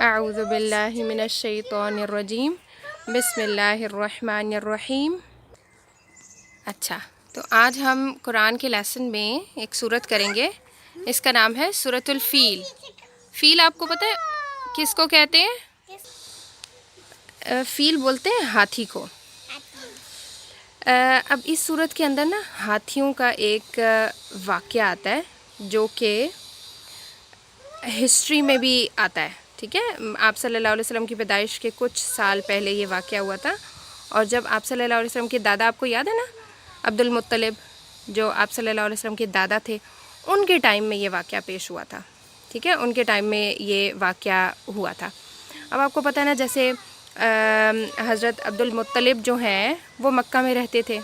اعوذ باللہ من الشیطان الرجیم بسم اللہ الرحمن الرحیم۔ اچھا، تو آج ہم قرآن کے لیسن میں ایک سورت کریں گے، اس کا نام ہے سورۃ الفیل۔ فیل آپ کو پتہ ہے کس کو کہتے ہیں؟ فیل بولتے ہیں ہاتھی کو۔ اب اس سورت کے اندر نا ہاتھیوں کا ایک واقعہ آتا ہے جو کہ ہسٹری میں بھی آتا ہے، ٹھیک ہے۔ آپ صلی اللہ علیہ وسلم کی پیدائش کے کچھ سال پہلے یہ واقعہ ہوا تھا، اور جب آپ صلی اللہ علیہ وسلم کے دادا، آپ کو یاد ہے نا عبد المطلب، جو آپ صلی اللہ علیہ وسلم کے دادا تھے، ان کے ٹائم میں یہ واقعہ پیش ہوا تھا، ٹھیک ہے۔ ان کے ٹائم میں یہ واقعہ ہوا تھا۔ اب آپ کو پتہ ہے نا، جیسے حضرت عبد المطلب جو ہیں وہ مکہ میں رہتے تھے،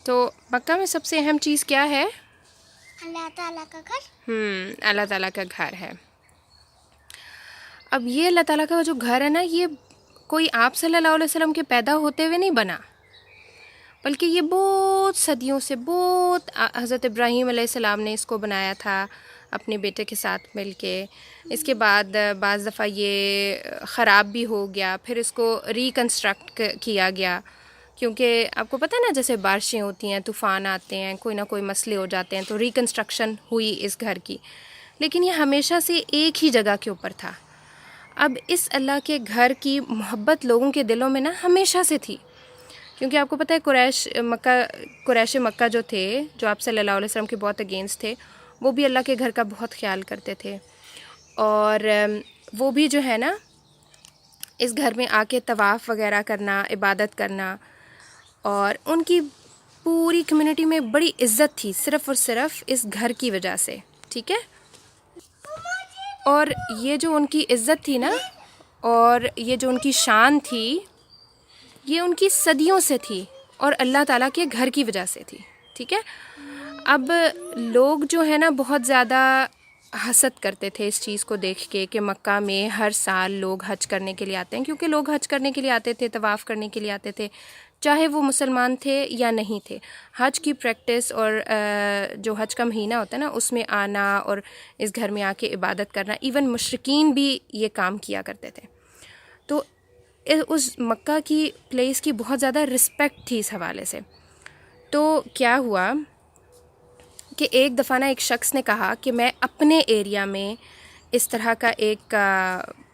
تو مکہ میں سب سے اہم چیز کیا ہے؟ اللہ تعالیٰ کا گھر۔ اللہ تعالیٰ کا گھر ہے۔ اب یہ اللہ تعالیٰ کا جو گھر ہے نا، یہ کوئی آپ صلی اللہ علیہ وسلم کے پیدا ہوتے ہوئے نہیں بنا، بلکہ یہ بہت صدیوں سے، بہت حضرت ابراہیم علیہ السلام نے اس کو بنایا تھا اپنے بیٹے کے ساتھ مل کے۔ اس کے بعد بعض دفعہ یہ خراب بھی ہو گیا، پھر اس کو ریکنسٹرکٹ کیا گیا، کیونکہ آپ کو پتہ ہے نا، جیسے بارشیں ہوتی ہیں، طوفان آتے ہیں، کوئی نہ کوئی مسئلے ہو جاتے ہیں، تو ریکنسٹرکشن ہوئی اس گھر کی، لیکن یہ ہمیشہ سے ایک ہی جگہ کے اوپر تھا۔ اب اس اللہ کے گھر کی محبت لوگوں کے دلوں میں نا ہمیشہ سے تھی، کیونکہ آپ کو پتہ ہے قریش مکہ جو تھے، جو آپ صلی اللہ علیہ وسلم کے بہت اگینسٹ تھے، وہ بھی اللہ کے گھر کا بہت خیال کرتے تھے، اور وہ بھی جو ہے نا اس گھر میں آ کے طواف وغیرہ کرنا، عبادت کرنا، اور ان کی پوری کمیونٹی میں بڑی عزت تھی صرف اور صرف اس گھر کی وجہ سے، ٹھیک ہے۔ اور یہ جو ان کی عزت تھی نا، اور یہ جو ان کی شان تھی، یہ ان کی صدیوں سے تھی اور اللہ تعالیٰ کے گھر کی وجہ سے تھی، ٹھیک ہے۔ اب لوگ جو ہے نا بہت زیادہ حسد کرتے تھے اس چیز کو دیکھ کے کہ مکہ میں ہر سال لوگ حج کرنے کے لیے آتے ہیں، کیونکہ لوگ حج کرنے کے لیے آتے تھے، طواف کرنے کے لیے آتے تھے، چاہے وہ مسلمان تھے یا نہیں تھے۔ حج کی پریکٹس اور جو حج کا مہینہ ہوتا ہے نا، اس میں آنا اور اس گھر میں آ کے عبادت کرنا، ایون مشرکین بھی یہ کام کیا کرتے تھے۔ تو اس مکہ کی پلیس کی بہت زیادہ رسپیکٹ تھی اس حوالے سے۔ تو کیا ہوا کہ ایک دفعہ نا ایک شخص نے کہا کہ میں اپنے ایریا میں اس طرح کا ایک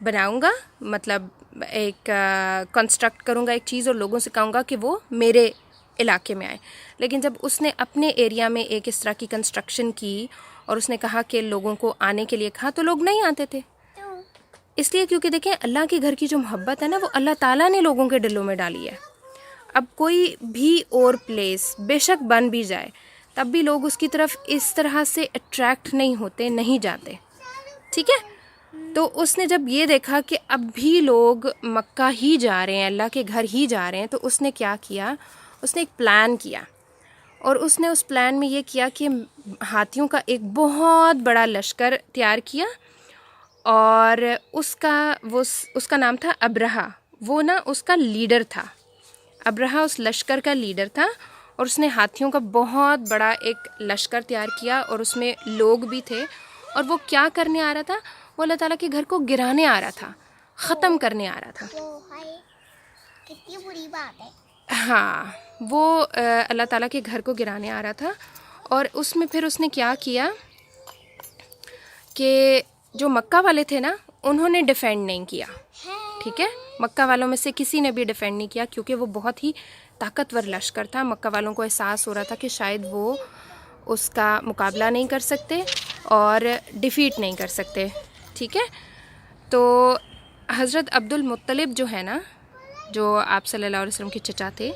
بناؤں گا، مطلب ایک کنسٹرکٹ کروں گا ایک چیز، اور لوگوں سے کہوں گا کہ وہ میرے علاقے میں آئے۔ لیکن جب اس نے اپنے ایریا میں ایک اس طرح کی کنسٹرکشن کی اور اس نے کہا کہ لوگوں کو آنے کے لیے کہا، تو لوگ نہیں آتے تھے، اس لیے کیونکہ دیکھیں اللہ کے گھر کی جو محبت ہے نا، وہ اللہ تعالیٰ نے لوگوں کے دلوں میں ڈالی ہے۔ اب کوئی بھی اور پلیس بے شک بن بھی جائے، تب بھی لوگ اس کی طرف اس طرح سے اٹریکٹ نہیں ہوتے، نہیں جاتے، ٹھیک ہے۔ تو اس نے جب یہ دیکھا کہ اب بھی لوگ مکہ ہی جا رہے ہیں، اللہ کے گھر ہی جا رہے ہیں، تو اس نے کیا کیا، اس نے ایک پلان کیا، اور اس نے اس پلان میں یہ کیا کہ ہاتھیوں کا ایک بہت بڑا لشکر تیار کیا، اور اس کا نام تھا ابرہہ، وہ نا اس کا لیڈر تھا، ابرہہ اس لشکر کا لیڈر تھا، اور اس نے ہاتھیوں کا بہت بڑا ایک لشکر تیار کیا، اور اس میں لوگ بھی تھے، اور وہ کیا کرنے آ رہا تھا، وہ اللہ تعالیٰ کے گھر کو گرانے آ رہا تھا، ختم کرنے آ رہا تھا۔ کتنی بری بات ہے۔ ہاں، وہ اللہ تعالیٰ کے گھر کو گرانے آ رہا تھا، اور اس میں پھر اس نے کیا کیا کہ جو مکہ والے تھے نا، انہوں نے ڈیفینڈ نہیں کیا، ٹھیک ہے۔ مکہ والوں میں سے کسی نے بھی ڈیفینڈ نہیں کیا، کیونکہ وہ بہت ہی طاقتور لشکر تھا۔ مکہ والوں کو احساس ہو رہا تھا کہ شاید وہ اس کا مقابلہ نہیں کر سکتے اور ڈیفیٹ نہیں کر سکتے، ٹھیک ہے۔ تو حضرت عبد المطلب جو ہے نا، جو آپ صلی اللہ علیہ وسلم کے چچا تھے،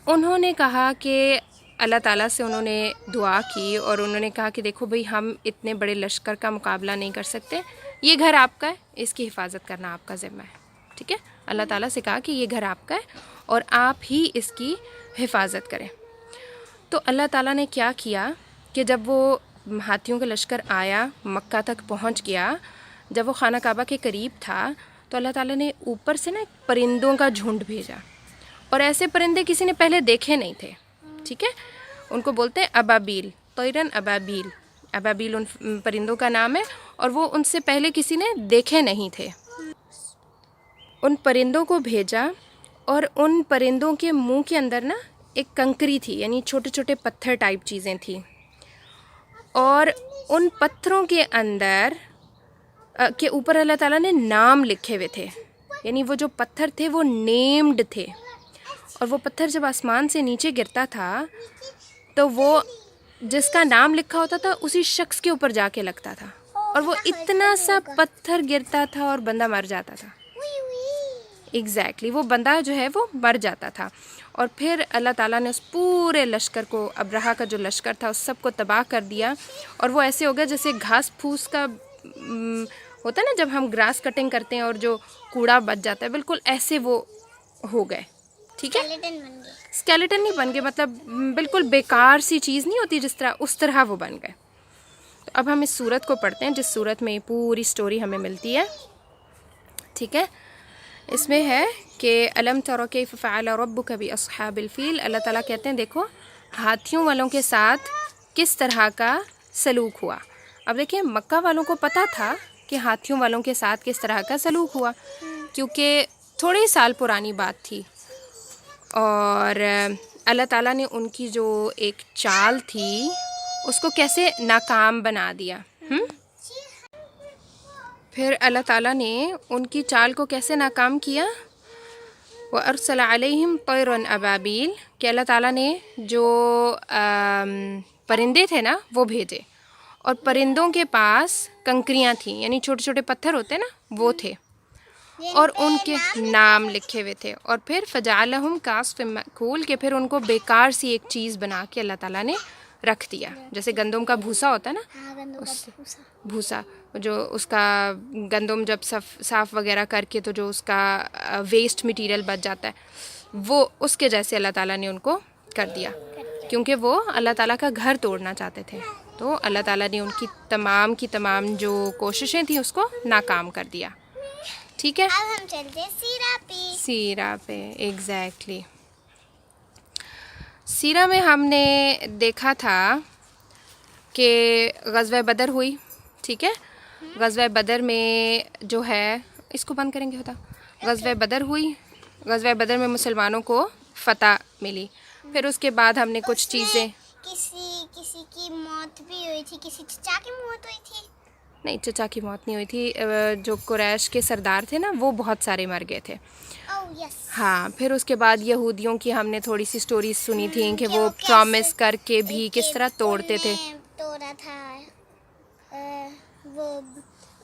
انہوں نے کہا کہ اللہ تعالیٰ سے انہوں نے دعا کی، اور انہوں نے کہا کہ دیکھو بھئی، ہم اتنے بڑے لشکر کا مقابلہ نہیں کر سکتے، یہ گھر آپ کا ہے، اس کی حفاظت کرنا آپ کا ذمہ ہے، ٹھیک ہے۔ اللہ تعالیٰ سے کہا کہ یہ گھر آپ کا ہے اور آپ ہی اس کی حفاظت کریں۔ تو اللہ تعالیٰ نے کیا کیا کہ جب وہ ہاتھیوں کا لشکر آیا، مکہ تک پہنچ گیا، جب وہ خانہ کعبہ کے قریب تھا، تو اللہ تعالیٰ نے اوپر سے نا ایک پرندوں کا جھنڈ بھیجا، اور ایسے پرندے کسی نے پہلے دیکھے نہیں تھے، ٹھیک ہے۔ ان کو بولتے ہیں ابابیل، طیرن ابابیل، ابابیل ان پرندوں کا نام ہے، اور وہ ان سے پہلے کسی نے دیکھے نہیں تھے۔ ان پرندوں کو بھیجا، اور ان پرندوں کے منہ کے اندر نا ایک کنکری تھی، یعنی چھوٹے چھوٹے پتھر ٹائپ چیزیں تھیں، اور ان پتھروں کے اندر کے اوپر اللہ تعالیٰ نے نام لکھے ہوئے تھے، یعنی وہ جو پتھر تھے وہ نیمڈ تھے، اور وہ پتھر جب آسمان سے نیچے گرتا تھا تو وہ جس کا نام لکھا ہوتا تھا اسی شخص کے اوپر جا کے لگتا تھا، اور وہ اتنا سا پتھر گرتا تھا اور بندہ مر جاتا تھا۔ ایگزیکٹلی وہ بندہ جو ہے وہ مر جاتا تھا، اور پھر اللہ تعالیٰ نے اس پورے لشکر کو، ابرہا کا جو لشکر تھا، اس سب کو تباہ کر دیا، اور وہ ایسے ہو گیا جیسے گھاس پھوس کا ہوتا ہے نا جب ہم گراس کٹنگ کرتے ہیں اور جو کوڑا بچ جاتا ہے، بالکل ایسے وہ ہو گئے، ٹھیک ہے، اسکیلیٹن بن گئے۔ اسکیلیٹن نہیں بن گئے، مطلب بالکل بیکار سی چیز نہیں ہوتی جس طرح، اس طرح وہ بن گئے۔ تو اب ہم اس سورت کو پڑھتے ہیں جس سورت میں یہ پوری سٹوری ہمیں ملتی ہے، ٹھیک ہے۔ اس میں ہے کہ الم تر کیف فعل ربک باصحاب الفیل، اللہ تعالیٰ کہتے ہیں دیکھو ہاتھیوں والوں کے ساتھ کس طرح کا سلوک ہوا۔ اب دیکھیں مکہ والوں کو پتہ تھا کہ ہاتھیوں والوں کے ساتھ کس طرح کا سلوک ہوا، کیونکہ تھوڑے سال پرانی بات تھی، اور اللہ تعالیٰ نے ان کی جو ایک چال تھی اس کو کیسے ناکام بنا دیا۔ پھر اللہ تعالیٰ نے ان کی چال کو کیسے ناکام کیا، وَأَرْسَلَ عَلَيْهِمْ طَيْرًا أَبَابِيلَ، کہ اللہ تعالیٰ نے جو پرندے تھے نا وہ بھیجے، اور پرندوں کے پاس کنکریاں تھیں، یعنی چھوٹے چھوٹے پتھر ہوتے ہیں نا وہ تھے، اور ان کے نام لکھے ہوئے تھے، اور پھر فَجَعَلَهُمْ كَعَصْفٍ مَأْكُولٍ، کہ پھر ان کو بیکار سی ایک چیز بنا کے اللہ تعالیٰ نے رکھ دیا، جیسے گندم کا بھوسا ہوتا ہے نا، بھوسا جو اس کا گندم جب صاف وغیرہ کر کے تو جو اس کا ویسٹ مٹیریل بچ جاتا ہے، وہ اس کے جیسے اللہ تعالیٰ نے ان کو کر دیا، کیونکہ وہ اللہ تعالیٰ کا گھر توڑنا چاہتے تھے، تو اللہ تعالیٰ نے ان کی تمام جو کوششیں تھیں اس کو ناکام کر دیا، ٹھیک ہے۔ اب ہم چلتے ہیں سیرہ پہ۔ سیرہ پہ، ایگزیکٹلی۔ سیرہ میں ہم نے دیکھا تھا کہ غزوہ بدر ہوئی، ٹھیک ہے، غزوہ بدر میں جو ہے، اس کو بند کریں گے ہوتا، غزوہ بدر ہوئی، غزوہ بدر میں مسلمانوں کو فتح ملی، پھر اس کے بعد ہم نے کچھ چیزیں، کسی کی موت بھی ہوئی تھی، کسی چچا کی موت ہوئی تھی، نہیں چچا کی موت نہیں ہوئی تھی، جو قریش کے سردار تھے نا وہ بہت سارے مر گئے تھے، یس، ہاں، پھر اس کے بعد یہودیوں کی ہم نے تھوڑی سی سٹوریز سنی تھیں کہ وہ پرومس کر کے بھی کس طرح توڑتے تھے، توڑا تھا، وہ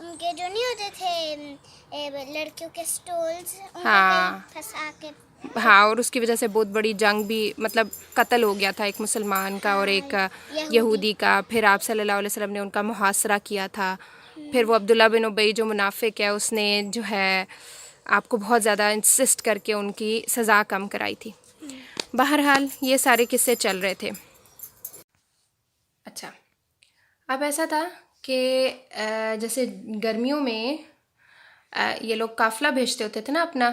ان کے جو نہیں ہوتے تھے لڑکیوں کے سٹولز، ہاں پھنسا کے، ہاں، اور اس کی وجہ سے بہت بڑی جنگ بھی، مطلب قتل ہو گیا تھا ایک مسلمان کا اور ایک یہودی کا، پھر آپ صلی اللہ علیہ وسلم نے ان کا محاصرہ کیا تھا، پھر وہ عبداللہ بن ابی جو منافق ہے اس نے جو ہے آپ کو بہت زیادہ انسسٹ کر کے ان کی سزا کم کرائی تھی۔ بہرحال یہ سارے قصے چل رہے تھے۔ اچھا، اب ایسا تھا کہ جیسے گرمیوں میں یہ لوگ قافلہ بھیجتے ہوتے تھے نا، اپنا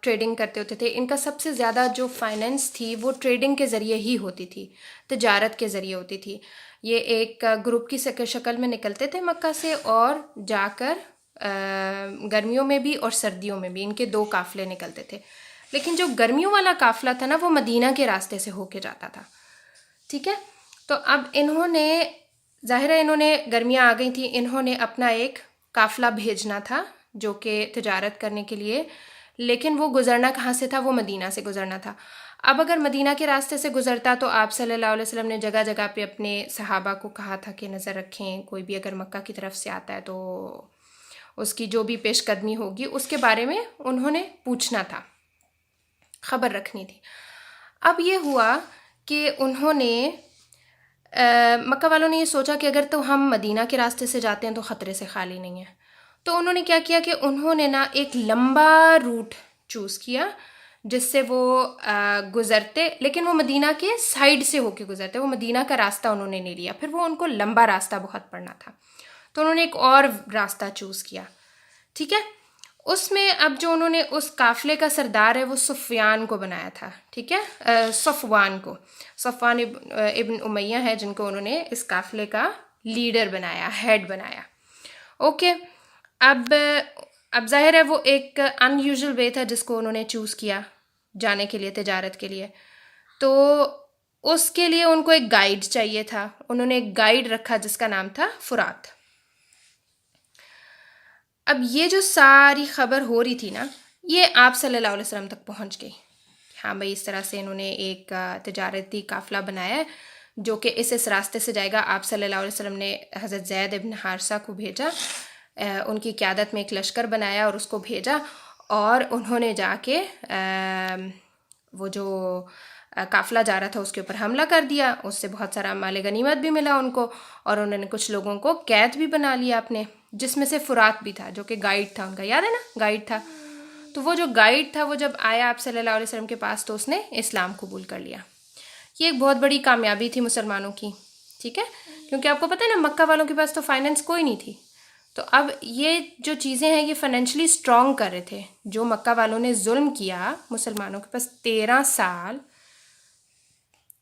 ٹریڈنگ کرتے ہوتے تھے، ان کا سب سے زیادہ جو فائننس تھی وہ ٹریڈنگ کے ذریعے ہی ہوتی تھی، تجارت کے ذریعے ہوتی تھی، یہ ایک گروپ کی شکل میں نکلتے تھے مکہ سے، اور جا کر گرمیوں میں بھی اور سردیوں میں بھی ان کے 2 قافلے نکلتے تھے، لیکن جو گرمیوں والا قافلہ تھا نا وہ مدینہ کے راستے سے ہو کے جاتا تھا، ٹھیک ہے۔ تو اب انہوں نے، ظاہر ہے انہوں نے، گرمیاں آ گئی تھیں، انہوں نے اپنا ایک قافلہ بھیجنا تھا جو کہ تجارت کرنے کے لیے، لیکن وہ گزرنا کہاں سے تھا، وہ مدینہ سے گزرنا تھا۔ اب اگر مدینہ کے راستے سے گزرتا تو آپ صلی اللہ علیہ وسلم نے جگہ جگہ پہ اپنے صحابہ کو کہا تھا کہ نظر رکھیں، کوئی بھی اگر مکہ کی طرف سے آتا ہے تو اس کی جو بھی پیش قدمی ہوگی اس کے بارے میں انہوں نے پوچھنا تھا، خبر رکھنی تھی۔ اب یہ ہوا کہ انہوں نے مکہ والوں نے یہ سوچا کہ اگر تو ہم مدینہ کے راستے سے جاتے ہیں تو خطرے سے خالی نہیں ہیں، تو انہوں نے کیا کیا کہ انہوں نے نا ایک لمبا روٹ چوز کیا جس سے وہ گزرتے، لیکن وہ مدینہ کے سائیڈ سے ہو کے گزرتے، وہ مدینہ کا راستہ انہوں نے نہیں لیا، پھر وہ ان کو لمبا راستہ بہت پڑنا تھا، تو انہوں نے ایک اور راستہ چوز کیا، ٹھیک ہے۔ اس میں اب جو انہوں نے اس قافلے کا سردار ہے وہ سفیان کو بنایا تھا، ٹھیک ہے، صفوان ابن امیہ ہے جن کو انہوں نے اس قافلے کا لیڈر بنایا, ہیڈ بنایا. اوکے, اب ظاہر ہے وہ ایک ان یوزول وے تھا جس کو انہوں نے چوز کیا جانے کے لیے, تجارت کے لیے. تو اس کے لیے ان کو ایک گائیڈ چاہیے تھا. انہوں نے ایک گائیڈ رکھا جس کا نام تھا فرات. اب یہ جو ساری خبر ہو رہی تھی نا, یہ آپ صلی اللہ علیہ وسلم تک پہنچ گئی. ہاں بھائی, اس طرح سے انہوں نے ایک تجارتی قافلہ بنایا ہے جو کہ اس راستے سے جائے گا. آپ صلی اللہ علیہ وسلم نے حضرت زید ابن حارثہ کو بھیجا, ان کی قیادت میں ایک لشکر بنایا اور اس کو بھیجا, اور انہوں نے جا کے وہ جو قافلہ جا رہا تھا اس کے اوپر حملہ کر دیا. اس سے بہت سارا مال غنیمت بھی ملا ان کو, اور انہوں نے کچھ لوگوں کو قید بھی بنا لیا اپنے, جس میں سے فرات بھی تھا جو کہ گائیڈ تھا ان کا. یاد ہے نا, گائیڈ تھا. تو وہ جو گائیڈ تھا وہ جب آیا آپ صلی اللہ علیہ وسلم کے پاس تو اس نے اسلام قبول کر لیا. یہ ایک بہت بڑی کامیابی تھی مسلمانوں کی, ٹھیک ہے, کیونکہ آپ کو پتہ ہے نا مکہ والوں کے پاس تو فائنینس کوئی نہیں تھی. تو اب یہ جو چیزیں ہیں یہ فائنینشلی اسٹرانگ کر رہے تھے. جو مکہ والوں نے ظلم کیا مسلمانوں کے پاس 13 سال,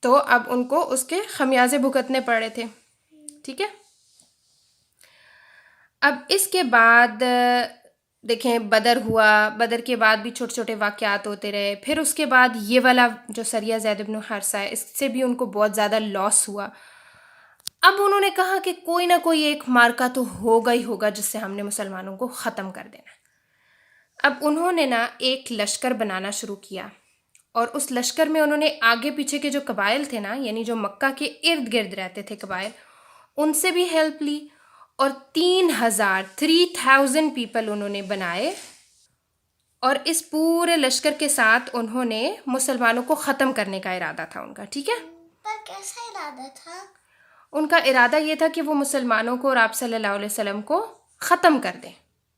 تو اب ان کو اس کے خمیازے بھگتنے پڑ رہے تھے, ٹھیک ہے. اب اس کے بعد دیکھیں بدر ہوا, بدر کے بعد بھی چھوٹے چھوٹے واقعات ہوتے رہے. پھر اس کے بعد یہ والا جو سریہ زید بن حارثہ ہے, اس سے بھی ان کو بہت زیادہ لاس ہوا. اب انہوں نے کہا کہ کوئی نہ کوئی ایک مارکا تو ہوگا ہی ہوگا جس سے ہم نے مسلمانوں کو ختم کر دینا. اب انہوں نے نا ایک لشکر بنانا شروع کیا, اور اس لشکر میں انہوں نے آگے پیچھے کے جو قبائل تھے نا, یعنی جو مکہ کے ارد گرد رہتے تھے قبائل, ان سے بھی ہیلپ لی, اور 3000 پیپل انہوں نے بنائے, اور اس پورے لشکر کے ساتھ انہوں نے مسلمانوں کو ختم کرنے کا ارادہ تھا ان کا, ٹھیک ہے. پر کیسا ارادہ تھا؟ ان کا ارادہ یہ تھا کہ وہ مسلمانوں کو اور آپ صلی اللہ علیہ وسلم کو ختم کر دیں,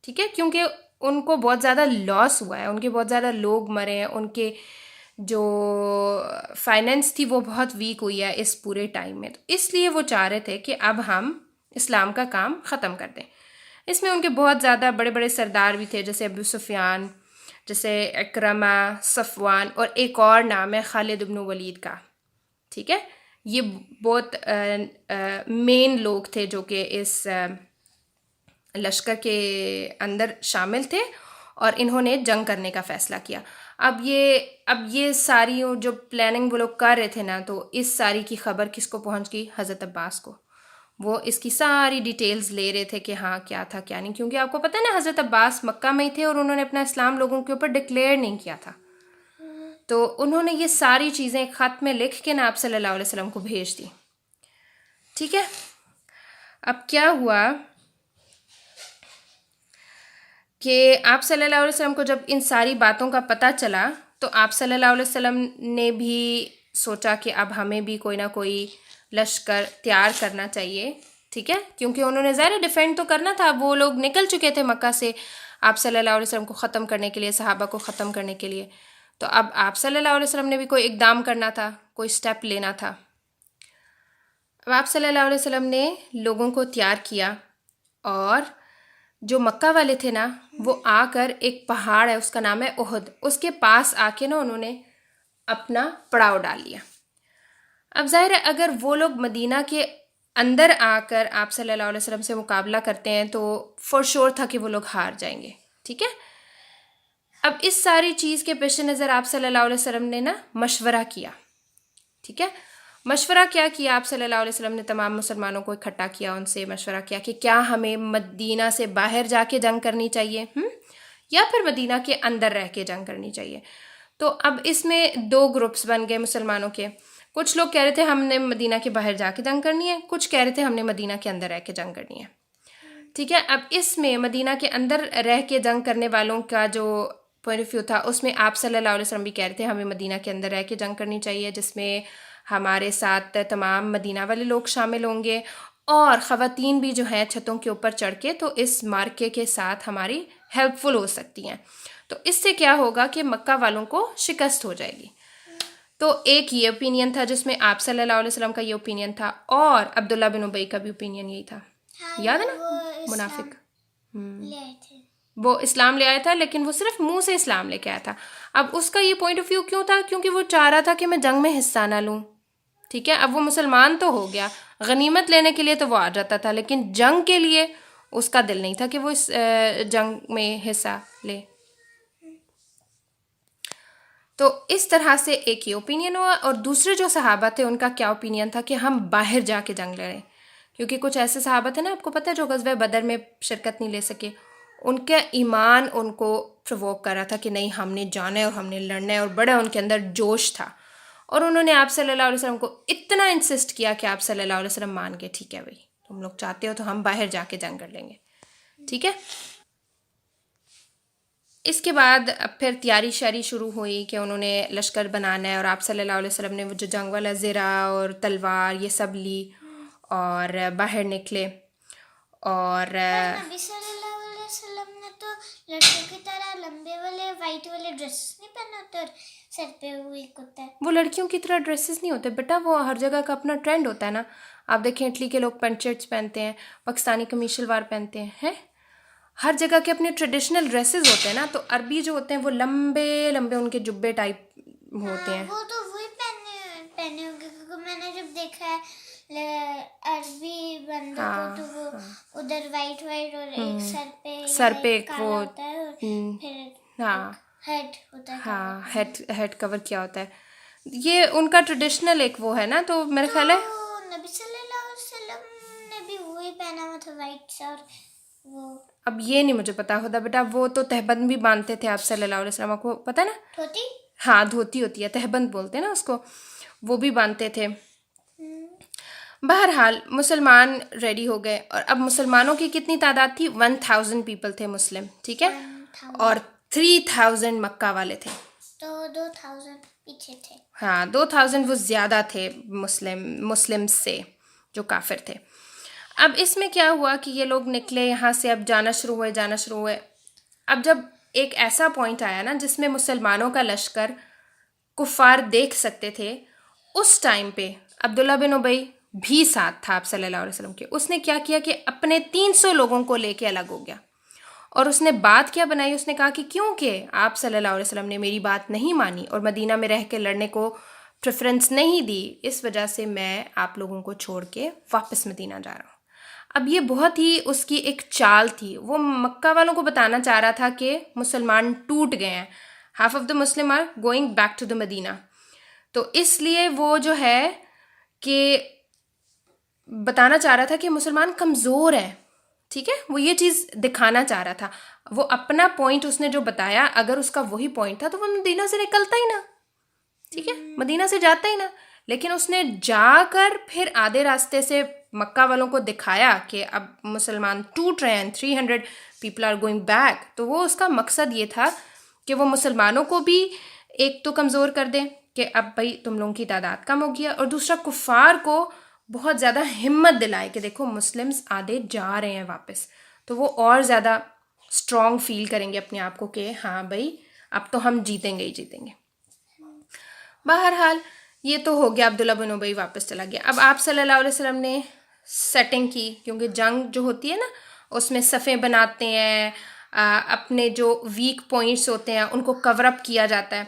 ٹھیک ہے, کیونکہ ان کو بہت زیادہ لاس ہوا ہے, ان کے بہت زیادہ لوگ مرے ہیں, ان کے جو فائنینس تھی وہ بہت ویک ہوئی ہے اس پورے ٹائم میں. تو اس لیے وہ چاہ رہے تھے کہ اب ہم اسلام کا کام ختم کر دیں. اس میں ان کے بہت زیادہ بڑے بڑے سردار بھی تھے, جیسے ابو سفیان, جیسے اکرمہ, صفوان, اور ایک اور نام ہے خالد بن ولید کا, ٹھیک ہے. یہ بہت مین لوگ تھے جو کہ اس لشکر کے اندر شامل تھے, اور انہوں نے جنگ کرنے کا فیصلہ کیا. اب یہ ساری جو پلاننگ وہ لوگ کر رہے تھے نا, تو اس ساری کی خبر کس کو پہنچ گئی؟ حضرت عباس کو. وہ اس کی ساری ڈیٹیلز لے رہے تھے کہ ہاں کیا تھا کیا نہیں, کیونکہ آپ کو پتہ ہے نا حضرت عباس مکہ میں ہی تھے, اور انہوں نے اپنا اسلام لوگوں کے اوپر ڈکلیئر نہیں کیا تھا. تو انہوں نے یہ ساری چیزیں ایک خط میں لکھ کے نا آپ صلی اللہ علیہ وسلم کو بھیج دی, ٹھیک ہے. اب کیا ہوا کہ آپ صلی اللہ علیہ وسلم کو جب ان ساری باتوں کا پتہ چلا, تو آپ صلی اللہ علیہ وسلم نے بھی سوچا کہ اب ہمیں بھی کوئی نہ کوئی لشکر تیار کرنا چاہیے, ٹھیک ہے, کیونکہ انہوں نے ظاہر ڈیفینڈ تو کرنا تھا. وہ لوگ نکل چکے تھے مکہ سے آپ صلی اللہ علیہ وسلم کو ختم کرنے کے لیے, صحابہ کو ختم کرنے کے لیے. تو اب آپ صلی اللہ علیہ وسلم نے بھی کوئی اقدام کرنا تھا, کوئی سٹیپ لینا تھا. اب آپ صلی اللہ علیہ وسلم نے لوگوں کو تیار کیا, اور جو مکہ والے تھے نا وہ آ کر, ایک پہاڑ ہے اس کا نام ہے احد, اس کے پاس آ کے نا انہوں نے اپنا پڑاؤ ڈال لیا. اب ظاہر ہے اگر وہ لوگ مدینہ کے اندر آ کر آپ صلی اللہ علیہ وسلم سے مقابلہ کرتے ہیں تو فور شور تھا کہ وہ لوگ ہار جائیں گے, ٹھیک ہے. اب اس ساری چیز کے پیش نظر آپ صلی اللہ علیہ وسلم نے نا مشورہ کیا, ٹھیک ہے. مشورہ کیا کیا آپ صلی اللہ علیہ وسلم نے؟ تمام مسلمانوں کو اکٹھا کیا, ان سے مشورہ کیا کہ کیا ہمیں مدینہ سے باہر جا کے جنگ کرنی چاہیے, یا پھر مدینہ کے اندر رہ کے جنگ کرنی چاہیے. تو اب اس میں 2 گروپس بن گئے مسلمانوں کے. کچھ لوگ کہہ رہے تھے ہم نے مدینہ کے باہر جا کے جنگ کرنی ہے, کچھ کہہ رہے تھے ہم نے مدینہ کے اندر رہ کے جنگ کرنی ہے, ٹھیک ہے. اب اس میں مدینہ کے اندر رہ کے جنگ کرنے والوں کا جو پوائنٹ آف ویو تھا, اس میں آپ صلی اللہ علیہ وسلم بھی کہہ رہے تھے ہمیں مدینہ کے اندر رہ کے جنگ کرنی چاہیے, جس میں ہمارے ساتھ تمام مدینہ والے لوگ شامل ہوں گے, اور خواتین بھی جو ہیں چھتوں کے اوپر چڑھ کے تو اس مارکے کے ساتھ ہماری ہیلپ فل ہو سکتی ہیں. تو اس سے کیا ہوگا کہ مکہ والوں کو شکست ہو جائے گی. تو ایک یہ اوپینین تھا جس میں آپ صلی اللہ علیہ وسلم کا یہ اوپینین تھا, اور عبداللہ بن ابی کا بھی اوپینین یہی تھا. یاد ہے نا, منافق, وہ اسلام لے آیا تھا, لیکن وہ صرف منہ سے اسلام لے کے آیا تھا. اب اس کا یہ پوائنٹ آف ویو کیوں تھا؟ کیونکہ وہ چاہ رہا تھا کہ میں جنگ میں حصہ نہ لوں, ٹھیک ہے. اب وہ مسلمان تو ہو گیا, غنیمت لینے کے لیے تو وہ آ جاتا تھا، لیکن جنگ کے لیے اس کا دل نہیں تھا کہ وہ اس جنگ میں حصہ لے. تو اس طرح سے ایک یہ اوپینین ہوا. اور دوسرے جو صحابہ تھے ان کا کیا اوپینین تھا کہ ہم باہر جا کے جنگ لڑیں، کیونکہ کچھ ایسے صحابہ تھے نا، آپ کو پتہ ہے، جو غزوہ بدر میں شرکت نہیں لے سکے. ان کا ایمان ان کو پرووک کر رہا تھا کہ نہیں ہم نے جانا ہے اور ہم نے لڑنا ہے، اور بڑا ان کے اندر جوش تھا. اور انہوں نے آپ صلی اللہ علیہ وسلم کو اتنا انسسٹ کیا کہ آپ صلی اللہ علیہ وسلم مان گئے، ٹھیک ہے بھائی تم لوگ چاہتے ہو تو ہم باہر جا کے جنگ کر لیں گے، ٹھیک ہے. اس کے بعد اب پھر تیاری شیاری شروع ہوئی کہ انہوں نے لشکر بنانا ہے، اور آپ صلی اللہ علیہ وسلم نے وہ جو جنگ والا زرہ اور تلوار یہ سب لی اور باہر نکلے. اور نبی صلی اللہ علیہ وسلم نے تو لڑکیوں کی طرح لمبے والے وائٹ والے ڈریسز نہیں پہنے ہوتے اور سر پہ وہ ایک ہوتا ہے. وہ لڑکیوں کی طرح ڈریسز نہیں ہوتے بیٹا، وہ ہر جگہ کا اپنا ٹرینڈ ہوتا ہے نا. آپ دیکھیں اٹلی کے لوگ پینٹ شرٹس پہنتے ہیں، پاکستانی قمیص شلوار پہنتے ہیں، ہر جگہ کے اپنے ٹریڈیشنل ڈریسز ہوتے ہیں نا. تو عربی جو ہوتے ہیں وہ لمبے لمبے ان کے جبے ٹائپ ہوتے ہیں. وہ تو وہی پہنے ہوں گے، کیونکہ میں نے جب دیکھا ہے عربی بندوں کو تو وہ ادھر وائٹ اور ایک سر پہ ایک وہ ہوتا ہے اور پھر ہاں ہیڈ ہوتا ہے. ہاں ہیڈ کور کیا ہوتا ہے، یہ ان کا ٹریڈیشنل ایک وہ ہے نا. تو میرا خیال ہے نبی صلی اللہ علیہ وسلم نے بھی وہی پہنا ہوا تھا وائٹ سا. اور وہ اب یہ نہیں مجھے پتا ہوتا بیٹا، وہ تو تہبند بھی باندھتے تھے آپ صلی اللہ علیہ وسلم کو، پتہ نا؟ دھوتی. ہاں دھوتی ہوتی ہے، تہبند بولتے ہیں نا اس کو، وہ بھی باندھتے تھے. بہرحال مسلمان ریڈی ہو گئے. اور اب مسلمانوں کی کتنی تعداد تھی؟ 1000 پیپل تھے مسلم، ٹھیک ہے، اور 3000 مکہ والے تھے. تو 2000 پیچھے تھے. ہاں 2000 وہ زیادہ تھے مسلم سے جو کافر تھے. اب اس میں کیا ہوا کہ یہ لوگ نکلے یہاں سے، اب جانا شروع ہوئے. اب جب ایک ایسا پوائنٹ آیا نا جس میں مسلمانوں کا لشکر کفار دیکھ سکتے تھے، اس ٹائم پہ عبداللہ بن ابی بھی ساتھ تھا آپ صلی اللہ علیہ وسلم کے. اس نے کیا کیا کہ اپنے 300 لوگوں کو لے کے الگ ہو گیا. اور اس نے بات کیا بنائی، اس نے کہا کہ کیونکہ آپ صلی اللہ علیہ وسلم نے میری بات نہیں مانی اور مدینہ میں رہ کے لڑنے کو پریفرنس نہیں دی، اس وجہ سے میں آپ لوگوں کو چھوڑ کے واپس مدینہ جا رہا ہوں. اب یہ بہت ہی اس کی ایک چال تھی. وہ مکہ والوں کو بتانا چاہ رہا تھا کہ مسلمان ٹوٹ گئے ہیں، half of the Muslim are going back to the Medina. تو اس لیے وہ جو ہے کہ بتانا چاہ رہا تھا کہ مسلمان کمزور ہیں، ٹھیک ہے، وہ یہ چیز دکھانا چاہ رہا تھا. وہ اپنا پوائنٹ اس نے جو بتایا، اگر اس کا وہی پوائنٹ تھا تو وہ مدینہ سے نکلتا ہی نا، ٹھیک ہے، مدینہ سے جاتا ہی نا. لیکن اس نے جا کر پھر آدھے راستے سے مکہ والوں کو دکھایا کہ اب مسلمان ٹوٹ رہے ہیں، 300 پیپل آر گوئنگ بیک. تو وہ اس کا مقصد یہ تھا کہ وہ مسلمانوں کو بھی ایک تو کمزور کر دیں کہ اب بھائی تم لوگوں کی تعداد کم ہو گیا، اور دوسرا کفار کو بہت زیادہ ہمت دلائے کہ دیکھو مسلمز آدھے جا رہے ہیں واپس، تو وہ اور زیادہ اسٹرانگ فیل کریں گے اپنے آپ کو کہ ہاں بھائی اب تو ہم جیتیں گے. بہرحال یہ تو ہو گیا، عبداللہ بن ابی واپس چلا گیا. اب آپ صلی اللہ علیہ وسلم نے سیٹنگ کی، کیونکہ جنگ جو ہوتی ہے نا اس میں صفیں بناتے ہیں، اپنے جو ویک پوائنٹس ہوتے ہیں ان کو کور اپ کیا جاتا ہے.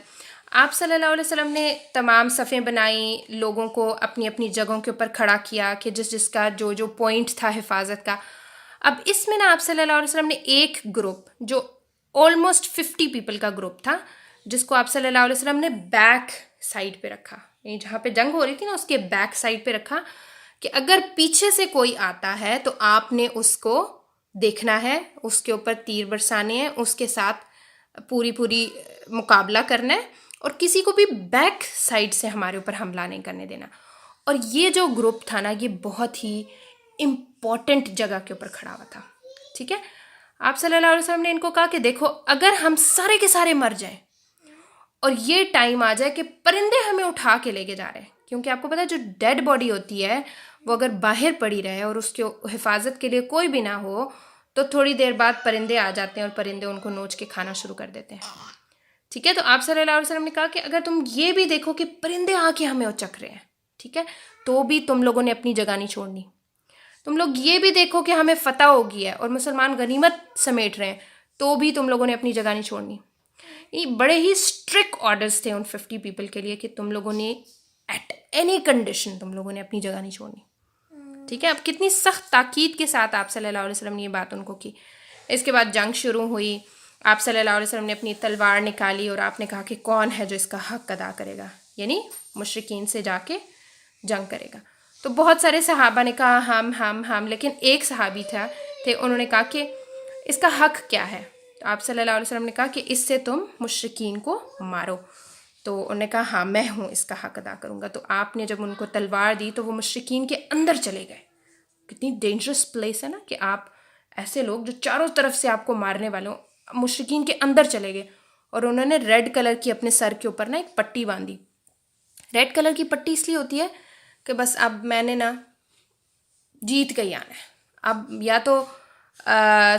آپ صلی اللہ علیہ وسلم نے تمام صفیں بنائیں، لوگوں کو اپنی اپنی جگہوں کے اوپر کھڑا کیا کہ جس کا جو پوائنٹ تھا حفاظت کا. اب اس میں نا آپ صلی اللہ علیہ وسلم نے ایک گروپ جو آلموسٹ 50 پیپل کا گروپ تھا، جس کو آپ صلی اللہ علیہ وسلم نے بیک سائڈ پہ رکھا، یعنی جہاں پہ جنگ ہو رہی تھی نا اس کے بیک سائڈ پہ رکھا کہ اگر پیچھے سے کوئی آتا ہے تو آپ نے اس کو دیکھنا ہے، اس کے اوپر تیر برسانے ہیں، اس کے ساتھ پوری مقابلہ کرنا ہے، اور کسی کو بھی بیک سائڈ سے ہمارے اوپر حملہ نہیں کرنے دینا. اور یہ جو گروپ تھا نا یہ بہت ہی امپورٹنٹ جگہ کے اوپر کھڑا ہوا تھا، ٹھیک ہے. آپ صلی اللہ علیہ وسلم نے ان کو کہا کہ دیکھو اگر ہم سارے کے سارے مر جائیں اور یہ ٹائم آ جائے کہ پرندے ہمیں اٹھا کے لے کے جا رہے ہیں، کیونکہ آپ کو پتہ ہے جو ڈیڈ باڈی ہوتی ہے وہ اگر باہر پڑی رہے اور اس کے حفاظت کے لیے کوئی بھی نہ ہو تو تھوڑی دیر بعد پرندے آ جاتے ہیں اور پرندے ان کو نوچ کے کھانا شروع کر دیتے ہیں، ٹھیک ہے. تو آپ صلی اللہ علیہ وسلم نے کہا کہ اگر تم یہ بھی دیکھو کہ پرندے آ کے ہمیں اچک رہے ہیں، ٹھیک ہے، تو بھی تم لوگوں نے اپنی جگہ نہیں چھوڑنی. تم لوگ یہ بھی دیکھو کہ ہمیں فتح ہو گئی ہے اور مسلمان غنیمت سمیٹ رہے ہیں، تو بھی تم لوگوں نے اپنی جگہ نہیں چھوڑنی. یہ بڑے ہی اسٹرکٹ آرڈرز تھے ان 50 پیپل کے لیے کہ تم لوگوں نے ایٹ اینی کنڈیشن تم لوگوں نے اپنی جگہ نہیں چھوڑنی. ٹھیک ہے. اب کتنی سخت تاکید کے ساتھ آپ صلی اللہ علیہ وسلم نے یہ بات ان کو کی. اس کے بعد جنگ شروع ہوئی. آپ صلی اللہ علیہ وسلم نے اپنی تلوار نکالی اور آپ نے کہا کہ کون ہے جو اس کا حق ادا کرے گا, یعنی مشرکین سے جا کے جنگ کرے گا. تو بہت سارے صحابہ نے کہا ہم, لیکن ایک صحابی تھے, انہوں نے کہا کہ اس کا حق کیا ہے. تو آپ صلی اللہ علیہ وسلم نے کہا کہ اس سے تم مشرکین کو مارو. تو انہوں نے کہا ہاں میں ہوں اس کا حق ادا کروں گا. تو آپ نے جب ان کو تلوار دی تو وہ مشرکین کے اندر چلے گئے. کتنی ڈینجرس پلیس ہے نا کہ آپ ایسے لوگ جو چاروں طرف سے آپ کو مارنے والے ہوں, مشرکین کے اندر چلے گئے. اور انہوں نے ریڈ کلر کی اپنے سر کے اوپر نا ایک پٹی باندھی. ریڈ کلر کی پٹی اس لیے ہوتی ہے کہ بس اب میں نے نا جیت کے ہی آنا ہے. اب یا تو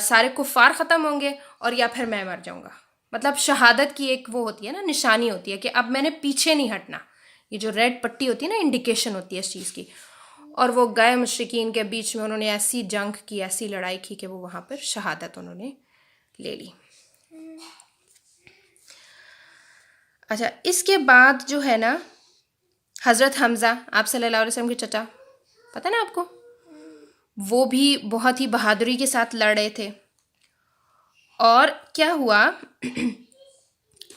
سارے کفار ختم ہوں گے اور یا پھر میں مر جاؤں گا. مطلب شہادت کی ایک وہ ہوتی ہے نا, نشانی ہوتی ہے کہ اب میں نے پیچھے نہیں ہٹنا. یہ جو ریڈ پٹی ہوتی ہے نا, انڈیکیشن ہوتی ہے اس چیز کی. اور وہ گئے مشرکین کے بیچ میں, انہوں نے ایسی جنگ کی, ایسی لڑائی کی کہ وہ وہاں پر شہادت انہوں نے لے لی. اچھا, اس کے بعد جو ہے نا حضرت حمزہ, آپ صلی اللہ علیہ وسلم کے چچا, پتہ نا آپ کو, وہ بھی بہت ہی بہادری کے ساتھ لڑ رہے تھے. اور کیا ہوا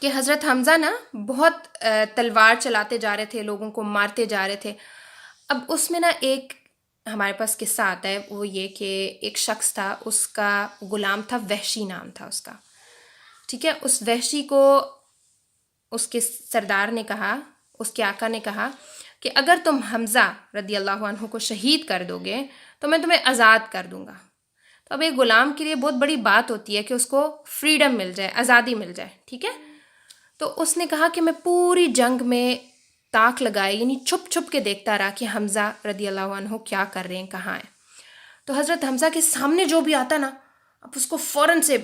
کہ حضرت حمزہ نا بہت تلوار چلاتے جا رہے تھے, لوگوں کو مارتے جا رہے تھے. اب اس میں نا ایک ہمارے پاس قصہ آتا ہے, وہ یہ کہ ایک شخص تھا, اس کا غلام تھا, وحشی نام تھا اس کا. ٹھیک ہے, اس وحشی کو اس کے سردار نے کہا, اس کے آقا نے کہا کہ اگر تم حمزہ رضی اللہ عنہ کو شہید کر دو گے تو میں تمہیں آزاد کر دوں گا. تو اب ایک غلام کے لیے بہت بڑی بات ہوتی ہے کہ اس کو فریڈم مل جائے, آزادی مل جائے. ٹھیک ہے, تو اس نے کہا کہ میں پوری جنگ میں تاک لگائے, یعنی چھپ چھپ کے دیکھتا رہا کہ حمزہ رضی اللہ عنہ کیا کر رہے ہیں, کہاں ہیں. تو حضرت حمزہ کے سامنے جو بھی آتا نا, اب اس کو فوراً سے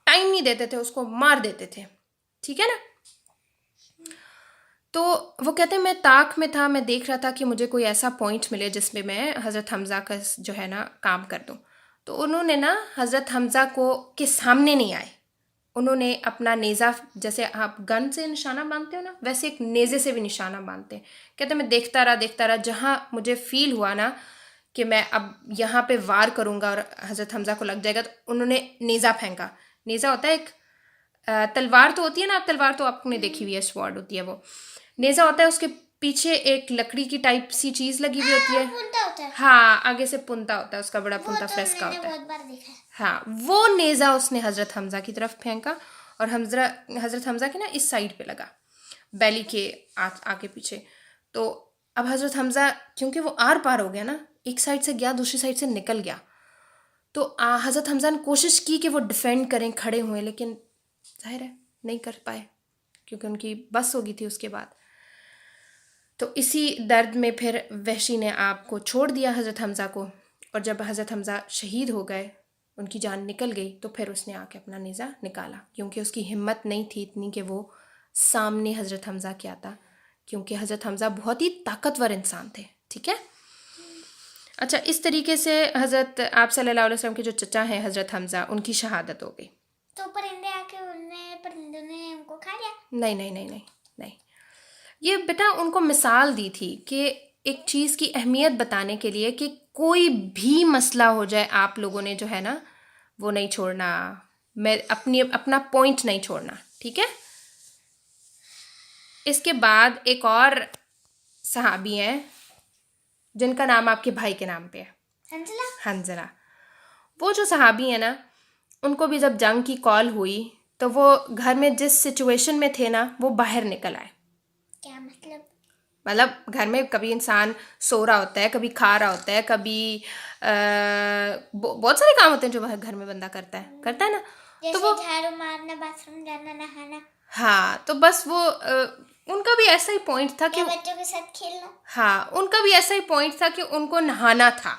ٹائم نہیں دیتے تھے, اس کو مار دیتے تھے. ٹھیک ہے نا. تو وہ کہتے ہیں میں تاک میں تھا, میں دیکھ رہا تھا کہ مجھے کوئی ایسا پوائنٹ ملے جس میں میں حضرت حمزہ کا جو ہے نا کام کر دوں. تو انہوں نے نا حضرت حمزہ کو کے سامنے نہیں آئے, انہوں نے اپنا نیزہ, جیسے آپ گن سے نشانہ باندھتے ہو نا, ویسے ایک نیزے سے بھی نشانہ باندھتے ہیں. کہتے ہیں میں دیکھتا رہا, جہاں مجھے فیل ہوا نا کہ میں اب یہاں پہ وار کروں گا اور حضرت حمزہ کو لگ جائے گا, تو انہوں نے نیزہ پھینکا. نیزہ ہوتا ہے ایک تلوار تو ہوتی ہے نا, تلوار تو آپ نے دیکھی ہوئی ہے, سوارڈ ہوتی ہے وہ. نیزہ ہوتا ہے, اس کے پیچھے ایک لکڑی کی ٹائپ سی چیز لگی ہوئی ہوتی ہے. ہاں, آگے سے پنتا ہوتا ہے, اس کا بڑا پنتا فریس کا ہوتا ہے. ہاں, وہ نیزہ اس نے حضرت حمزہ کی طرف پھینکا اور حضرت حمزہ کے نا اس سائڈ پہ لگا, بیلی کے آگے پیچھے. تو اب حضرت حمزہ کیونکہ وہ آر پار ہو گیا نا, ایک سائڈ سے گیا, دوسری سائڈ سے نکل گیا. تو حضرت حمزہ نے کوشش کی کہ وہ ڈیفینڈ کریں, کھڑے ہوئے, لیکن ظاہر ہے نہیں کر پائے کیونکہ ان کی بس ہو گئی تھی اس کے بعد. تو اسی درد میں پھر وحشی نے آپ کو چھوڑ دیا, حضرت حمزہ کو. اور جب حضرت حمزہ شہید ہو گئے, ان کی جان نکل گئی, تو پھر اس نے آ کے اپنا نیزہ نکالا, کیونکہ اس کی ہمت نہیں تھی اتنی کہ وہ سامنے حضرت حمزہ کے آتا, کیونکہ حضرت حمزہ بہت ہی طاقتور انسان تھے. ٹھیک ہے. اچھا, اس طریقے سے حضرت آپ صلی اللہ علیہ وسلم کے جو چچا ہیں حضرت حمزہ, ان کی شہادت ہو گئی. تو پرندے آ کے پرندوں نے ان کو کھا لیا؟ نہیں, یہ بیٹا ان کو مثال دی تھی کہ ایک چیز کی اہمیت بتانے کے لیے کہ کوئی بھی مسئلہ ہو جائے, آپ لوگوں نے جو ہے نا وہ نہیں چھوڑنا, میں اپنا پوائنٹ نہیں چھوڑنا. ٹھیک ہے. اس کے بعد ایک اور صحابی ہیں جن کا نام آپ کے بھائی کے نام پہ ہے, حنظلہ. وہ جو صحابی ہیں نا, ان کو بھی جب جنگ کی کال ہوئی تو وہ گھر میں جس سچویشن میں تھے نا, وہ باہر نکل آئے. کیا مطلب؟ مطلب گھر میں کبھی انسان سو رہا ہوتا ہے, کبھی کھا رہا ہوتا ہے, کبھی بہت سارے کام ہوتے ہیں جو گھر میں بندہ کرتا ہے نا. تو وہ جھاڑو مارنا, باتھ روم جانا, نہانا. ہاں, تو بس وہ ان کا بھی ایسا ہی پوائنٹ تھا کہ بچوں کے ساتھ کھیلنا. ہاں, ان کا بھی ایسا ہی پوائنٹ تھا کہ ان کو نہانا تھا.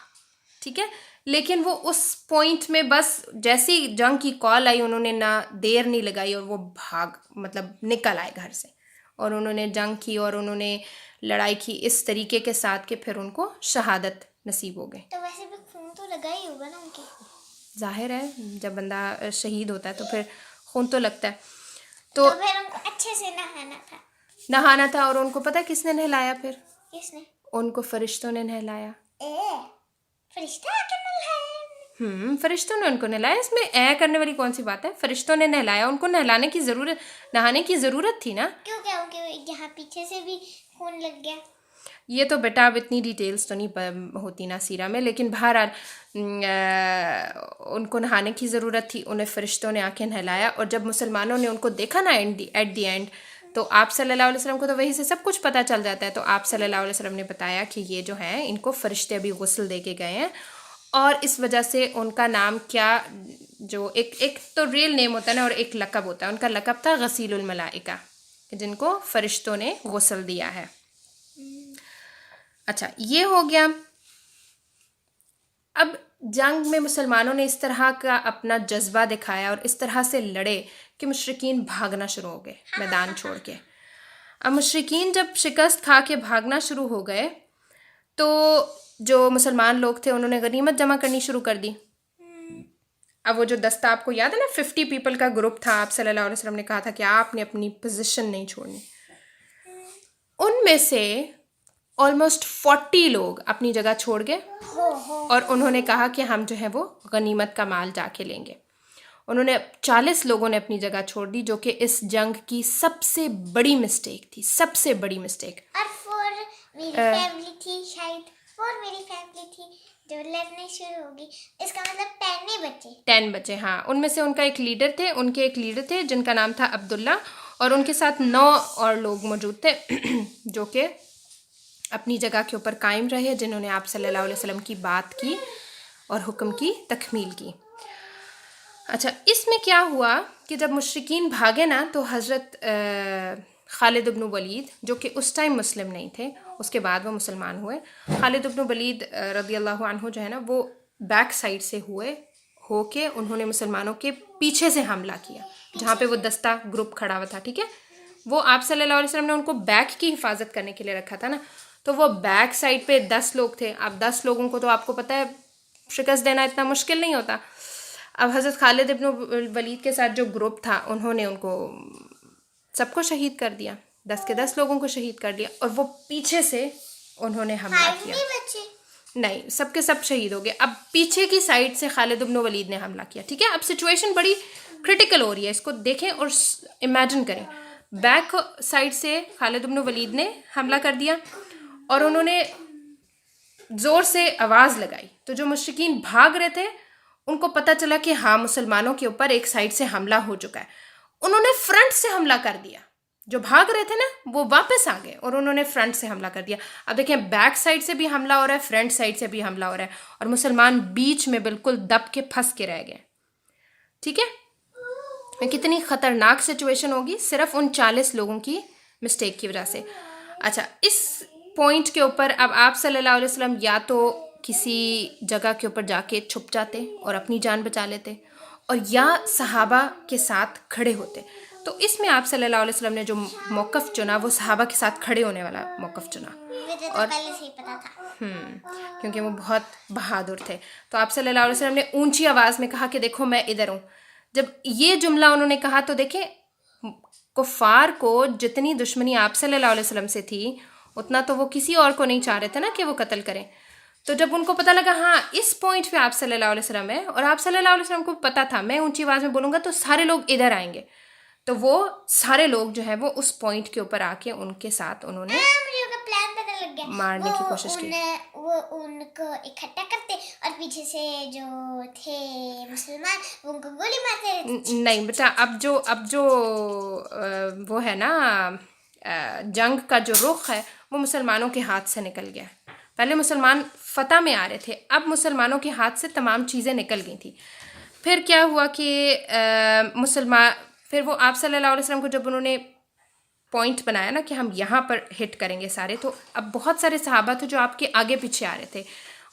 ٹھیک ہے. لیکن وہ اس پوائنٹ میں بس جیسی جنگ کی کال آئی, انہوں نے نہ دیر نہیں لگائی اور وہ مطلب نکل آئے گھر سے, اور انہوں نے جنگ کی اور انہوں نے لڑائی کی اس طریقے کے ساتھ کہ پھر ان کو شہادت نصیب ہو گئی. تو ویسے بھی خون تو لگا ہی ہوگا نا ان کی. ظاہر ہے جب بندہ شہید ہوتا ہے تو پھر خون تو لگتا ہے. تو پھر ان کو اچھے سے نہانا تھا, اور ان کو پتہ کس نے نہلایا؟ پھر کس نے؟ ان کو فرشتوں نے نہلایا. فرشتہ آ کے نہلایا. فرشتوں نے ان کو نہلایا. اس میں اے کرنے والی کون سی بات ہے؟ فرشتوں نے نہلایا. ان کو نہلانے کی نہانے کی ضرورت تھی نا. کیوں کیا ہو کہ یہاں پیچھے سے بھی خون لگ گیا؟ یہ تو بیٹا اب اتنی ڈیٹیلز تو نہیں ہوتی نا سیرہ میں، لیکن بہرحال ان کو نہانے کی ضرورت تھی. انہیں فرشتوں نے آ کے نہلایا، اور جب مسلمانوں نے ان کو دیکھا نا ایٹ دی اینڈ، تو آپ صلی اللہ علیہ وسلم کو تو وہی سے سب کچھ پتہ چل جاتا ہے. تو آپ صلی اللہ علیہ وسلم نے بتایا کہ یہ جو ہیں ان کو فرشتے ابھی غسل دے کے گئے ہیں، اور اس وجہ سے ان کا نام کیا، جو ایک تو ریل نیم ہوتا ہے نا اور ایک لقب ہوتا ہے، ان کا لقب تھا غسیل الملائکہ، جن کو فرشتوں نے غسل دیا ہے. اچھا یہ ہو گیا. اب جنگ میں مسلمانوں نے اس طرح کا اپنا جذبہ دکھایا اور اس طرح سے لڑے کہ مشرکین بھاگنا شروع ہو گئے میدان چھوڑ کے. اب مشرکین جب شکست کھا کے بھاگنا شروع ہو گئے تو جو مسلمان لوگ تھے انہوں نے غنیمت جمع کرنی شروع کر دی. اب وہ جو دستہ آپ کو یاد ہے نا 50 پیپل کا گروپ تھا، آپ صلی اللہ علیہ وسلم نے کہا تھا کہ آپ نے اپنی پوزیشن نہیں چھوڑنی. ان میں سے آلموسٹ 40 لوگ اپنی جگہ چھوڑ گئے اور انہوں نے کہا کہ ہم جو ہے وہ غنیمت کا مال جا کے لیں گے. انہوں نے 40 لوگوں نے اپنی جگہ چھوڑ دی، جو کہ اس جنگ کی سب سے بڑی مسٹیک تھی، سب سے بڑی مسٹیک. اور 4 میری فیملی تھی، شاید 4 میری فیملی تھی جو لڑنے شروع ہوگی. اس کا مطلب 10 بچے. ہاں، ان میں سے ان کا ایک لیڈر تھے جن کا نام تھا عبداللہ، اور ان کے ساتھ 9 اور لوگ موجود تھے جو کہ اپنی جگہ کے اوپر قائم رہے، جنہوں نے آپ صلی اللہ علیہ وسلم کی بات کی اور حکم کی تکمیل کی. اچھا اس میں کیا ہوا کہ جب مشرکین بھاگے نا تو حضرت خالد بن ولید، جو کہ اس ٹائم مسلم نہیں تھے، اس کے بعد وہ مسلمان ہوئے. خالد بن ولید رضی اللہ عنہ جو ہے نا وہ بیک سائڈ سے ہو کے انہوں نے مسلمانوں کے پیچھے سے حملہ کیا، جہاں پہ وہ دستہ گروپ کھڑا ہوا تھا. ٹھیک ہے، وہ آپ صلی اللہ علیہ وسلم نے ان کو بیک کی حفاظت کرنے کے لیے رکھا تھا نا، تو وہ بیک سائڈ پہ 10 لوگ تھے. اب 10 لوگوں کو تو آپ کو پتہ ہے شکست دینا اتنا مشکل نہیں ہوتا. اب حضرت خالد ابن ولید کے ساتھ جو گروپ تھا انہوں نے ان کو سب کو شہید کر دیا، 10 کے 10 لوگوں کو شہید کر دیا، اور وہ پیچھے سے انہوں نے حملہ کیا. نہیں، سب کے سب شہید ہو گئے. اب پیچھے کی سائڈ سے خالد ابن ولید نے حملہ کیا. ٹھیک ہے، اب سچویشن بڑی کرٹیکل ہو رہی ہے، اس کو دیکھیں اور امیجن کریں. بیک سائڈ سے خالد ابن ولید نے حملہ کر دیا اور انہوں نے زور سے آواز لگائی. تو جو مشرکین بھاگ رہے تھے ان کو پتہ چلا کہ ہاں مسلمانوں کے اوپر ایک سائڈ سے حملہ ہو چکا ہے. انہوں نے فرنٹ سے حملہ کر دیا. جو بھاگ رہے تھے نا وہ واپس آ گئے اور انہوں نے فرنٹ سے حملہ کر دیا. اب دیکھیں بیک سائڈ سے بھی حملہ ہو رہا ہے، فرنٹ سائڈ سے بھی حملہ ہو رہا ہے، اور مسلمان بیچ میں بالکل دب کے پھنس کے رہ گئے. ٹھیک ہے، کتنی خطرناک سچویشن ہوگی صرف ان 40 لوگوں کی مسٹیک کی وجہ سے. اچھا اس پوائنٹ کے اوپر اب آپ صلی اللہ علیہ وسلم یا تو کسی جگہ کے اوپر جا کے چھپ جاتے اور اپنی جان بچا لیتے، اور یا صحابہ کے ساتھ کھڑے ہوتے. تو اس میں آپ صلی اللہ علیہ وسلم نے جو موقف چنا وہ صحابہ کے ساتھ کھڑے ہونے والا موقف چنا. مجھے تو پہلے سے ہی پتا تھا. کیونکہ وہ بہت بہادر تھے. تو آپ صلی اللہ علیہ وسلم نے اونچی آواز میں کہا کہ دیکھو میں ادھر ہوں. جب یہ جملہ انہوں نے کہا تو دیکھیں کفار کو جتنی دشمنی آپ صلی اللہ علیہ وسلم سے تھی اتنا تو وہ کسی اور کو نہیں چاہ رہے تھے نا کہ وہ قتل کریں. تو جب ان کو پتہ لگا ہاں اس پوائنٹ پہ آپ صلی اللہ علیہ وسلم ہے، اور آپ صلی اللہ علیہ وسلم کو پتہ تھا میں اونچی آواز میں بولوں گا تو سارے لوگ ادھر آئیں گے، تو وہ سارے لوگ جو ہے وہ اس پوائنٹ کے اوپر آ کے ان کے ساتھ انہوں نے مارنے کی کوشش کی. وہ ان کو اکٹھا کرتے اور پیچھے سے جو تھے مسلمان وہ ان کو گولی مارتے. نہیں بیٹا، اب جو وہ ہے نا جنگ کا جو رخ ہے وہ مسلمانوں کے ہاتھ سے نکل گیا. پہلے مسلمان فتح میں آ رہے تھے، اب مسلمانوں کے ہاتھ سے تمام چیزیں نکل گئی تھیں. پھر کیا ہوا کہ پھر وہ آپ صلی اللہ علیہ وسلم کو جب انہوں نے پوائنٹ بنایا نا کہ ہم یہاں پر ہٹ کریں گے سارے، تو اب بہت سارے صحابہ تھے جو آپ کے آگے پیچھے آ رہے تھے،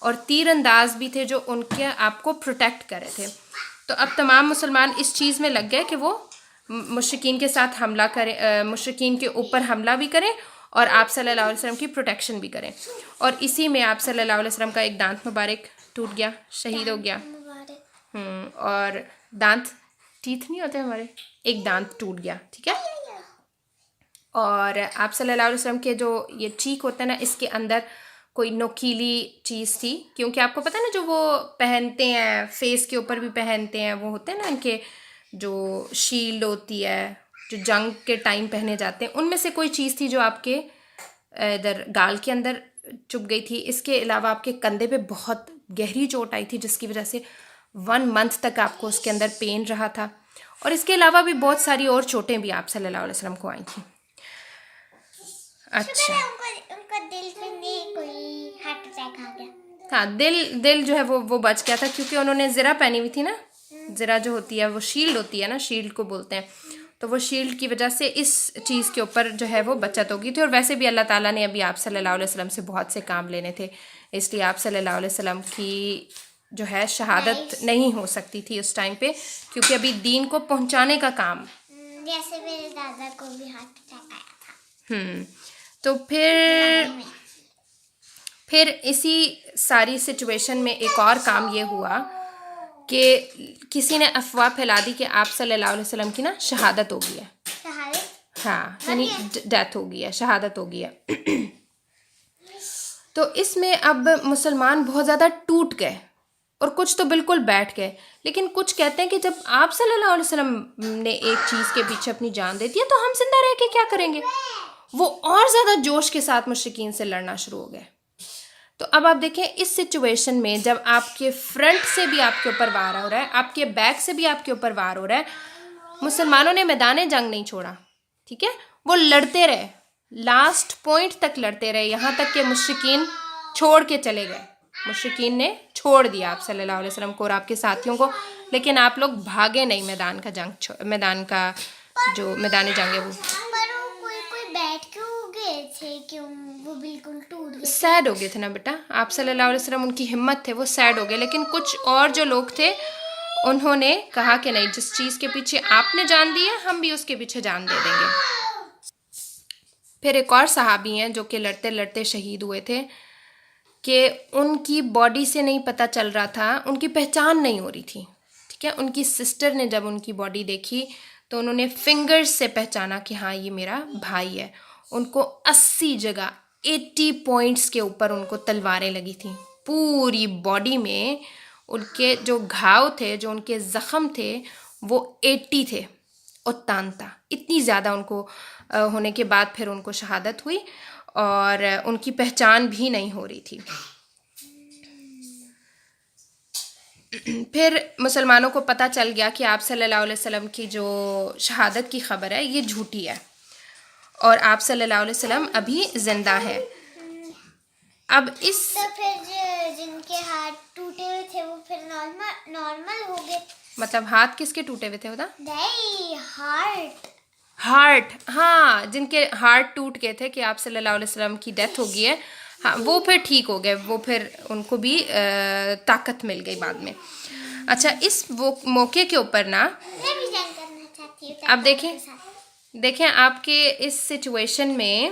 اور تیر انداز بھی تھے جو ان کے آپ کو پروٹیکٹ کر رہے تھے. تو اب تمام مسلمان اس چیز میں لگ گئے کہ وہ مشرکین کے ساتھ حملہ کریں، مشرکین کے اوپر حملہ بھی کریں اور آپ صلی اللہ علیہ وسلم کی پروٹیکشن بھی کریں. اور اسی میں آپ صلی اللہ علیہ وسلم کا ایک دانت مبارک ٹوٹ گیا، شہید ہو گیا. اور دانت ٹیتھ نہیں ہوتے ہمارے، ایک دانت ٹوٹ گیا. ٹھیک ہے، اور آپ صلی اللہ علیہ وسلم کے جو یہ چیک ہوتا ہے نا اس کے اندر کوئی نوکیلی چیز تھی، کیونکہ آپ کو پتہ ہے نا جو وہ پہنتے ہیں فیس کے اوپر بھی پہنتے ہیں، وہ ہوتے ہیں نا ان کے جو شیلڈ ہوتی ہے جو جنگ کے ٹائم پہنے جاتے ہیں، ان میں سے کوئی چیز تھی جو آپ کے ادھر گال کے اندر چبھ گئی تھی. اس کے علاوہ آپ کے کندھے پہ بہت گہری چوٹ آئی تھی جس کی وجہ سے 1 منتھ تک آپ کو اس کے اندر پین رہا تھا. اور اس کے علاوہ بھی بہت ساری اور چوٹیں بھی آپ صلی اللہ علیہ وسلم کو آئی تھیں. اچھا ان کا دل پہ نہیں کوئی ہارٹ اٹیک آ گیا. ہاں دل جو ہے وہ بچ گیا تھا کیونکہ انہوں نے زرہ پہنی ہوئی تھی نا. زرہ جو ہوتی ہے وہ شیلڈ ہوتی ہے نا، شیلڈ کو بولتے ہیں. تو وہ شیلڈ کی وجہ سے اس چیز کے اوپر جو ہے وہ بچت ہوگی تھی. اور ویسے بھی اللہ تعالیٰ نے ابھی آپ صلی اللہ علیہ وسلم سے بہت سے کام لینے تھے، اس لیے آپ صلی اللہ علیہ وسلم کی جو ہے شہادت نہیں ہو سکتی تھی اس ٹائم پہ، کیونکہ ابھی دین کو پہنچانے کا کام. جیسے میرے دادا کو بھی ہارٹ اٹیک آیا تھا. تو پھر اسی ساری سچویشن میں ایک اور کام یہ ہوا کہ کسی نے افواہ پھیلا دی کہ آپ صلی اللہ علیہ وسلم کی نا شہادت ہو گئی ہے. شہادت؟ ہاں، یعنی ڈیتھ ہو گئی ہے، شہادت ہو گئی ہے. تو اس میں اب مسلمان بہت زیادہ ٹوٹ گئے اور کچھ تو بالکل بیٹھ گئے. لیکن کچھ کہتے ہیں کہ جب آپ صلی اللہ علیہ وسلم نے ایک چیز کے پیچھے اپنی جان دے دی ہے تو ہم زندہ رہ کے کیا کریں گے. وہ اور زیادہ جوش کے ساتھ مشرکین سے لڑنا شروع ہو گئے. تو اب آپ دیکھیں اس سچویشن میں جب آپ کے فرنٹ سے بھی آپ کے اوپر وار ہو رہا ہے، آپ کے بیک سے بھی آپ کے اوپر وار ہو رہا ہے، مسلمانوں نے میدان جنگ نہیں چھوڑا. ٹھیک ہے، وہ لڑتے رہے، لاسٹ پوائنٹ تک لڑتے رہے، یہاں تک کہ مشرکین چھوڑ کے چلے گئے. مشرکین نے چھوڑ دیا آپ صلی اللہ علیہ وسلم کو اور آپ کے ساتھیوں کو، لیکن آپ لوگ بھاگے نہیں میدان جنگ ہے وہ. کوئی بیٹھ کے ہو گئے تھے کہ وہ بالکل ٹوٹ گئے. سیڈ ہو گئے تھے نا بیٹا، آپ صلی اللہ علیہ وسلم ان کی ہمت تھے، وہ سیڈ ہو گئے. لیکن کچھ اور جو لوگ تھے انہوں نے کہا کہ نہیں، جس چیز کے پیچھے آپ نے جان دی ہے ہم بھی اس کے پیچھے جان دے دیں گے. پھر ایک اور صحابی ہیں جو کہ لڑتے لڑتے شہید ہوئے تھے کہ ان کی باڈی سے نہیں پتہ چل رہا تھا، ان کی پہچان نہیں ہو رہی تھی. ٹھیک ہے، ان کی سسٹر نے جب ان کی باڈی دیکھی تو انہوں نے فنگرز سے پہچانا کہ ہاں یہ میرا بھائی ہے. ان کو 80 جگہ 80 پوائنٹس کے اوپر ان کو تلواریں لگی تھیں پوری باڈی میں. ان کے جو گھاؤ تھے، جو ان کے زخم تھے وہ 80 تھے اور تانتا اتنی زیادہ ان کو ہونے کے بعد پھر ان کو شہادت ہوئی اور ان کی پہچان بھی نہیں ہو رہی تھی. پھر مسلمانوں کو پتہ چل گیا کہ آپ صلی اللہ علیہ وسلم کی جو شہادت کی خبر ہے یہ جھوٹی ہے اور آپ صلی اللہ علیہ وسلم ابھی زندہ ہے. اب اس تو پھر جن کے ہاتھ ٹوٹے ہوئے تھے وہ پھر نارمل ہو گئے. مطلب ہاتھ کس کے ٹوٹے ہوئے تھے ہوتا؟ نہیں، ہارٹ، ہاں، جن کے ہارٹ ٹوٹ گئے تھے کہ آپ صلی اللہ علیہ وسلم کی ڈیتھ ہو گئی ہے، ہاں وہ پھر ٹھیک ہو گئے، وہ پھر ان کو بھی طاقت مل گئی بعد میں. اچھا، اس موقع کے اوپر نا میں بھی جنگ کرنا چاہتی ہوں. اب دیکھیں آپ کے اس سچویشن میں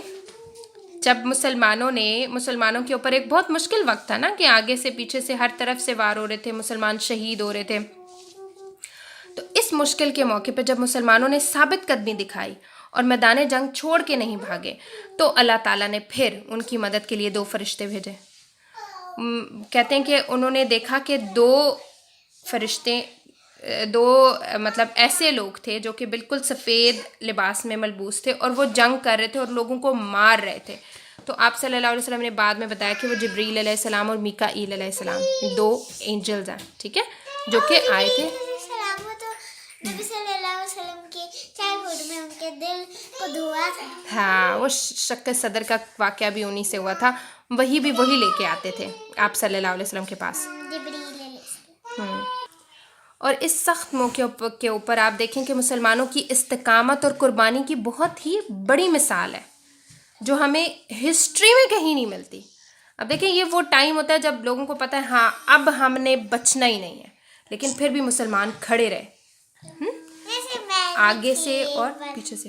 جب مسلمانوں کے اوپر ایک بہت مشکل وقت تھا نا کہ آگے سے پیچھے سے ہر طرف سے وار ہو رہے تھے، مسلمان شہید ہو رہے تھے. تو اس مشکل کے موقع پہ جب مسلمانوں نے ثابت قدمی دکھائی اور میدان جنگ چھوڑ کے نہیں بھاگے تو اللہ تعالیٰ نے پھر ان کی مدد کے لیے 2 فرشتے بھیجے. کہتے ہیں کہ انہوں نے دیکھا کہ 2 فرشتے مطلب ایسے لوگ تھے جو کہ بالکل سفید لباس میں ملبوس تھے اور وہ جنگ کر رہے تھے اور لوگوں کو مار رہے تھے. تو آپ صلی اللہ علیہ وسلم نے بعد میں بتایا کہ وہ جبریل علیہ السلام اور میکائیل علیہ السلام 2 اینجلز ہیں. ٹھیک ہے، جو کہ آئے تھے. نبی صلی اللہ علیہ وسلم کی چائلڈ میں ان کے دل کو دھوا تھا. ہاں، وہ شق صدر کا واقعہ بھی انہی سے ہوا تھا، وہی لے کے آتے تھے آپ صلی اللہ علیہ وسلم کے پاس. جبریل علیہ السلام. اور اس سخت موقع کے اوپر آپ دیکھیں کہ مسلمانوں کی استقامت اور قربانی کی بہت ہی بڑی مثال ہے جو ہمیں ہسٹری میں کہیں نہیں ملتی. اب دیکھیں یہ وہ ٹائم ہوتا ہے جب لوگوں کو پتہ ہے ہاں اب ہم نے بچنا ہی نہیں ہے، لیکن پھر بھی مسلمان کھڑے رہے آگے سے اور پیچھے سے.